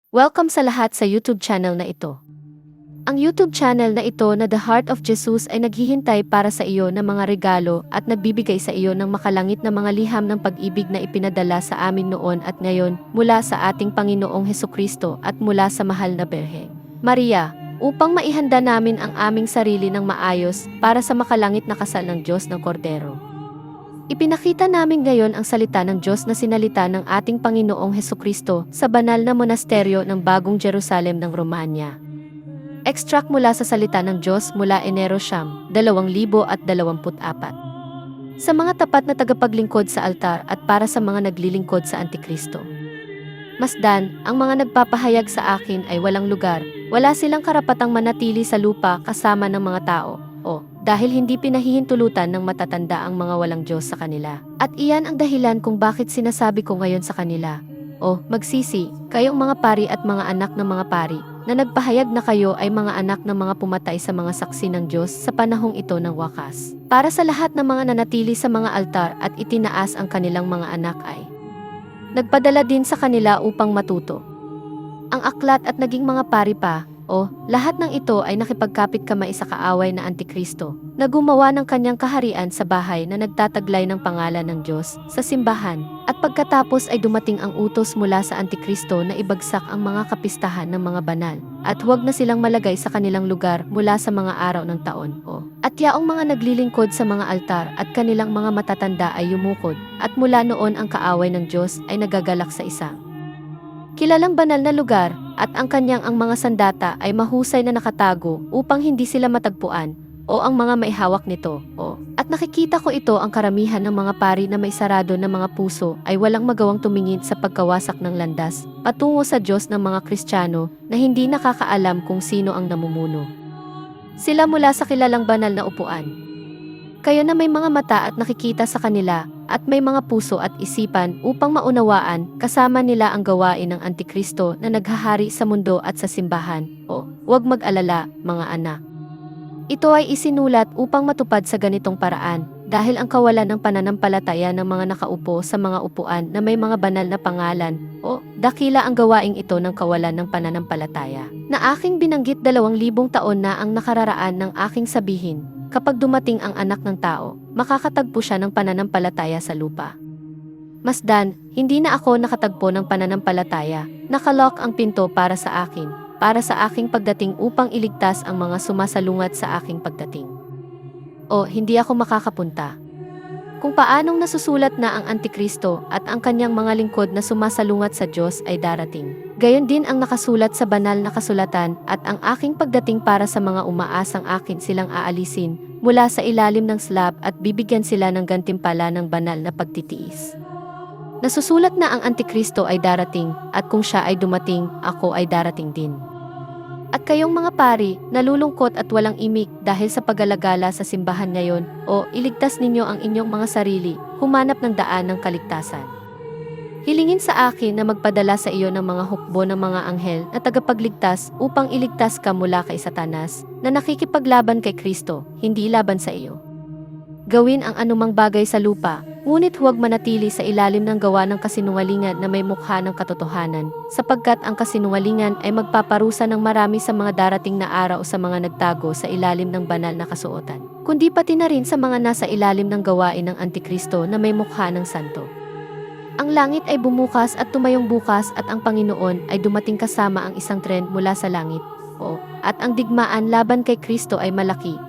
Welcome sa lahat sa YouTube channel na ito. Ang YouTube channel na ito na The Heart of Jesus ay naghihintay para sa iyo ng mga regalo at nagbibigay sa iyo ng makalangit na mga liham ng pag-ibig na ipinadala sa amin noon at ngayon mula sa ating Panginoong Hesukristo at mula sa mahal na Birheng Maria, upang maihanda namin ang aming sarili ng maayos para sa makalangit na kasal ng Diyos ng Kordero. Ipinakita namin ngayon ang salita ng Diyos na sinalita ng ating Panginoong Hesukristo sa banal na monasteryo ng Bagong Jerusalem ng Romania. Extract mula sa salita ng Diyos mula Enero 2024. Sa mga tapat na tagapaglingkod sa altar at para sa mga naglilingkod sa Antikristo. Masdan, ang mga nagpapahayag sa akin ay walang lugar, wala silang karapatang manatili sa lupa kasama ng mga tao. Dahil hindi pinahihintulutan ng matatanda ang mga walang Diyos sa kanila. At iyan ang dahilan kung bakit sinasabi ko ngayon sa kanila, magsisi, kayong mga pari at mga anak ng mga pari, na nagpahayag na kayo ay mga anak ng mga pumatay sa mga saksi ng Diyos sa panahong ito ng wakas. Para sa lahat ng mga nanatili sa mga altar at itinaas ang kanilang mga anak ay nagpadala din sa kanila upang matuto. Ang aklat at naging mga pari pa, lahat ng ito ay nakipagkapit kamay sa kaaway na Antikristo, na gumawa ng kanyang kaharian sa bahay na nagtataglay ng pangalan ng Diyos sa simbahan, at pagkatapos ay dumating ang utos mula sa Antikristo na ibagsak ang mga kapistahan ng mga banal, at huwag na silang malagay sa kanilang lugar mula sa mga araw ng taon. At yaong mga naglilingkod sa mga altar at kanilang mga matatanda ay yumukod, at mula noon ang kaaway ng Diyos ay nagagalak sa isang kilalang banal na lugar, at ang kanyang ang mga sandata ay mahusay na nakatago upang hindi sila matagpuan, ang mga maihawak nito, At nakikita ko ito ang karamihan ng mga pari na may sarado na mga puso ay walang magawang tumingin sa pagkawasak ng landas, patungo sa Diyos ng mga Kristiyano na hindi nakakaalam kung sino ang namumuno. Sila mula sa kilalang banal na upuan. Kayo na may mga mata at nakikita sa kanila, at may mga puso at isipan upang maunawaan kasama nila ang gawain ng Antikristo na naghahari sa mundo at sa simbahan. Huwag mag-alala, mga anak. Ito ay isinulat upang matupad sa ganitong paraan, dahil ang kawalan ng pananampalataya ng mga nakaupo sa mga upuan na may mga banal na pangalan, dakila ang gawaing ito ng kawalan ng pananampalataya, na aking binanggit 2,000 taon na ang nakararaan ng aking sabihin. Kapag dumating ang anak ng tao, makakatagpo siya ng pananampalataya sa lupa. Masdan, hindi na ako nakatagpo ng pananampalataya, nakalock ang pinto para sa aking pagdating upang iligtas ang mga sumasalungat sa aking pagdating. Hindi ako makakapunta. Kung paanong nasusulat na ang Antikristo at ang kanyang mga lingkod na sumasalungat sa Diyos ay darating. Gayon din ang nakasulat sa banal na kasulatan at ang aking pagdating para sa mga umaasang akin silang aalisin mula sa ilalim ng slab at bibigyan sila ng gantimpala ng banal na pagtitiis. Nasusulat na ang Antikristo ay darating at kung siya ay dumating, ako ay darating din. At kayong mga pari, nalulungkot at walang imik dahil sa pag-alagala sa simbahan ngayon, iligtas ninyo ang inyong mga sarili, humanap ng daan ng kaligtasan. Hilingin sa akin na magpadala sa iyo ng mga hukbo ng mga anghel na tagapagligtas upang iligtas ka mula kay Satanas, na nakikipaglaban kay Kristo, hindi laban sa iyo. Gawin ang anumang bagay sa lupa, ngunit huwag manatili sa ilalim ng gawa ng kasinungalingan na may mukha ng katotohanan, sapagkat ang kasinungalingan ay magpaparusa ng marami sa mga darating na araw sa mga nagtago sa ilalim ng banal na kasuotan, kundi pati na rin sa mga nasa ilalim ng gawain ng Antikristo na may mukha ng santo. Ang langit ay bumukas at tumayong bukas at ang Panginoon ay dumating kasama ang isang tren mula sa langit. At ang digmaan laban kay Kristo ay malaki.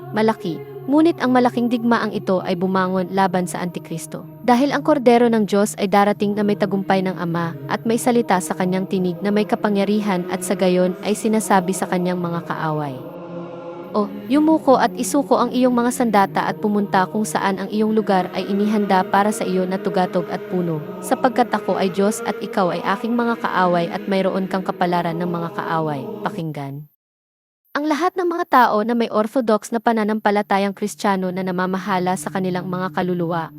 Ngunit ang malaking digmaang ito ay bumangon laban sa Antikristo. Dahil ang kordero ng Diyos ay darating na may tagumpay ng Ama at may salita sa kanyang tinig na may kapangyarihan at sa gayon ay sinasabi sa kanyang mga kaaway. Yumuko at isuko ang iyong mga sandata at pumunta kung saan ang iyong lugar ay inihanda para sa iyo na tugatog at puno, sapagkat ako ay Diyos at ikaw ay aking mga kaaway at mayroon kang kapalaran ng mga kaaway. Pakinggan. Ang lahat ng mga tao na may orthodox na pananampalatayang Kristiyano na namamahala sa kanilang mga kaluluwa,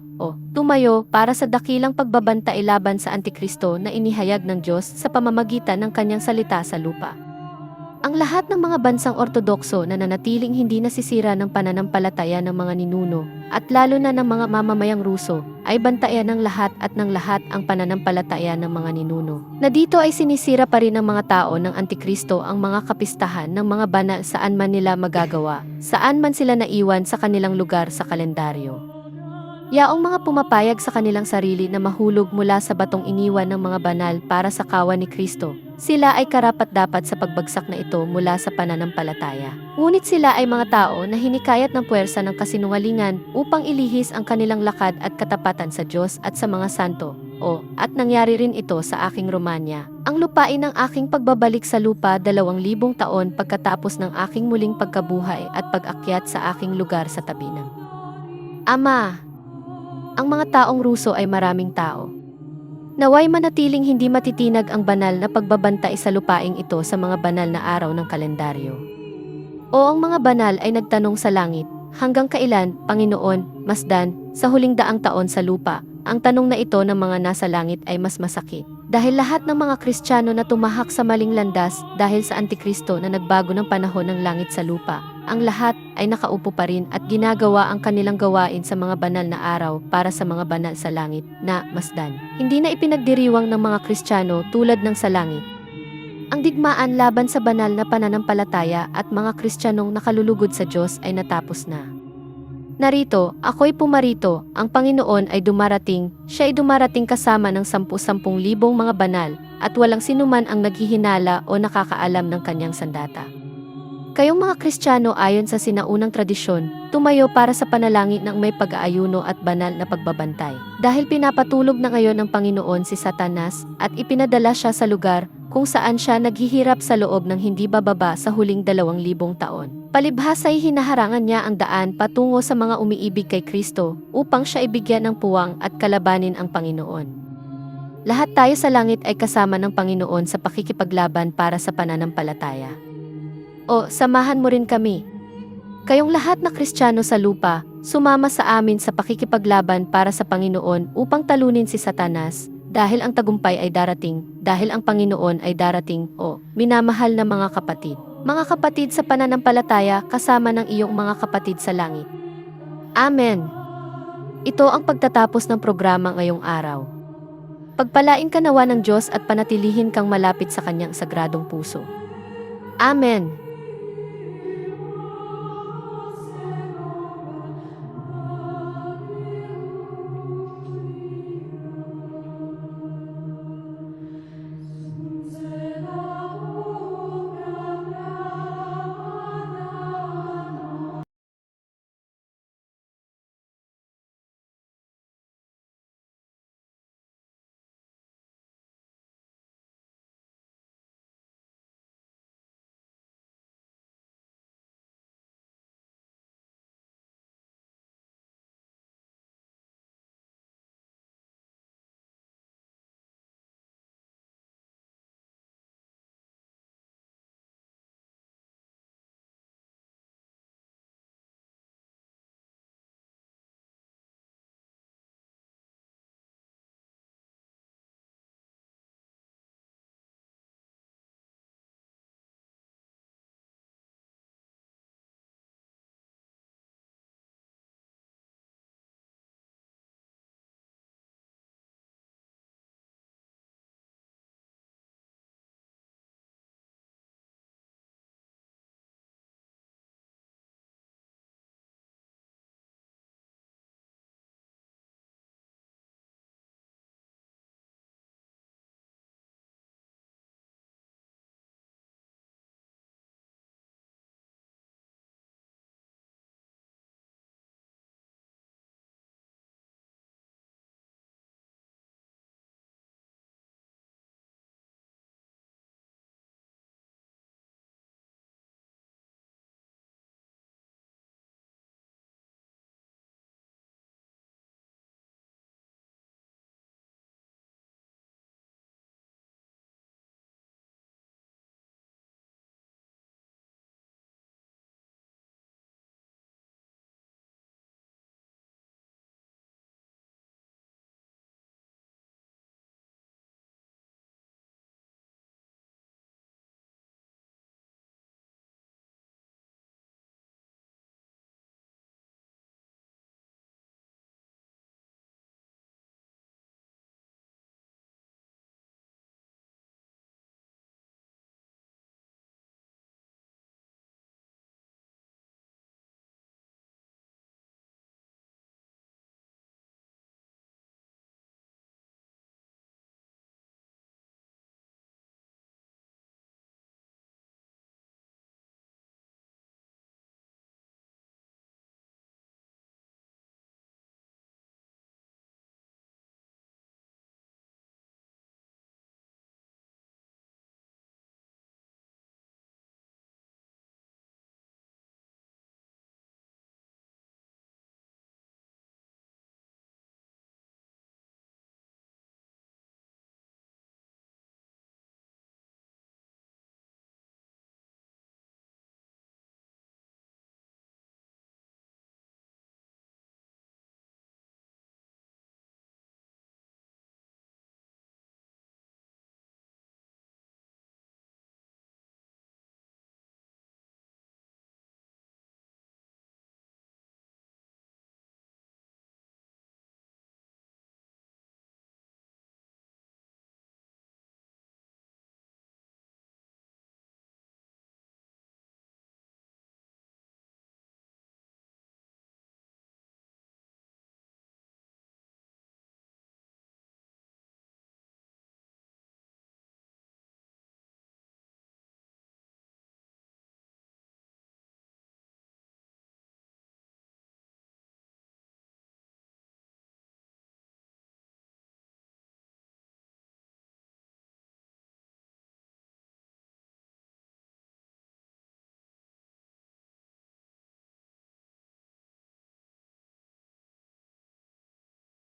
tumayo para sa dakilang pagbabantay laban sa Antikristo na inihayag ng Diyos sa pamamagitan ng kanyang salita sa lupa. Ang lahat ng mga bansang Ortodokso na nanatiling hindi nasisira ng pananampalataya ng mga ninuno, at lalo na ng mga mamamayang Ruso, ay bantayan ng lahat at ng lahat ang pananampalataya ng mga ninuno. Na dito ay sinisira pa rin ng mga tao ng Antikristo ang mga kapistahan ng mga banal saan man nila magagawa, saan man sila naiwan sa kanilang lugar sa kalendaryo. Yaong mga pumapayag sa kanilang sarili na mahulog mula sa batong iniwan ng mga banal para sa kawan ni Kristo, sila ay karapat-dapat sa pagbagsak na ito mula sa pananampalataya. Ngunit sila ay mga tao na hinikayat ng puwersa ng kasinungalingan upang ilihis ang kanilang lakad at katapatan sa Diyos at sa mga santo. At nangyari rin ito sa aking Romanya. Ang lupain ng aking pagbabalik sa lupa 2,000 taon pagkatapos ng aking muling pagkabuhay at pag-akyat sa aking lugar sa tabi ng Ama. Ang mga taong Ruso ay maraming tao. Naway manatiling hindi matitinag ang banal na pagbabantay sa lupaing ito sa mga banal na araw ng kalendaryo. Ang mga banal ay nagtanong sa langit, hanggang kailan, Panginoon, masdan, sa huling 100 taon sa lupa? Ang tanong na ito ng mga nasa langit ay mas masakit. Dahil lahat ng mga Kristiyano na tumahak sa maling landas dahil sa Antikristo na nagbago ng panahon ng langit sa lupa, ang lahat ay nakaupo pa rin at ginagawa ang kanilang gawain sa mga banal na araw para sa mga banal sa langit na masdan. Hindi na ipinagdiriwang ng mga Kristiyano tulad ng sa langit. Ang digmaan laban sa banal na pananampalataya at mga Kristiyanong nakalulugod sa Diyos ay natapos na. Narito, ako'y pumarito, ang Panginoon ay dumarating, siya ay dumarating kasama ng 10,000 mga banal, at walang sinuman ang naghihinala o nakakaalam ng kanyang sandata. Kayong mga Kristiyano ayon sa sinaunang tradisyon, tumayo para sa panalangin ng may pag-aayuno at banal na pagbabantay. Dahil pinapatulog na ngayon ng Panginoon si Satanas at ipinadala siya sa lugar kung saan siya naghihirap sa loob ng hindi bababa sa huling 2,000 taon. Palibhas ay hinaharangan niya ang daan patungo sa mga umiibig kay Kristo upang siya ibigyan ng puwang at kalabanin ang Panginoon. Lahat tayo sa langit ay kasama ng Panginoon sa pakikipaglaban para sa pananampalataya. Samahan mo rin kami. Kayong lahat na Kristiyano sa lupa, sumama sa amin sa pakikipaglaban para sa Panginoon upang talunin si Satanas, dahil ang tagumpay ay darating, dahil ang Panginoon ay darating. Minamahal na mga kapatid sa pananampalataya kasama ng iyong mga kapatid sa langit. Amen. Ito ang pagtatapos ng programa ngayong araw. Pagpalain ka nawa ng Diyos at panatilihin kang malapit sa kanyang sagradong puso. Amen.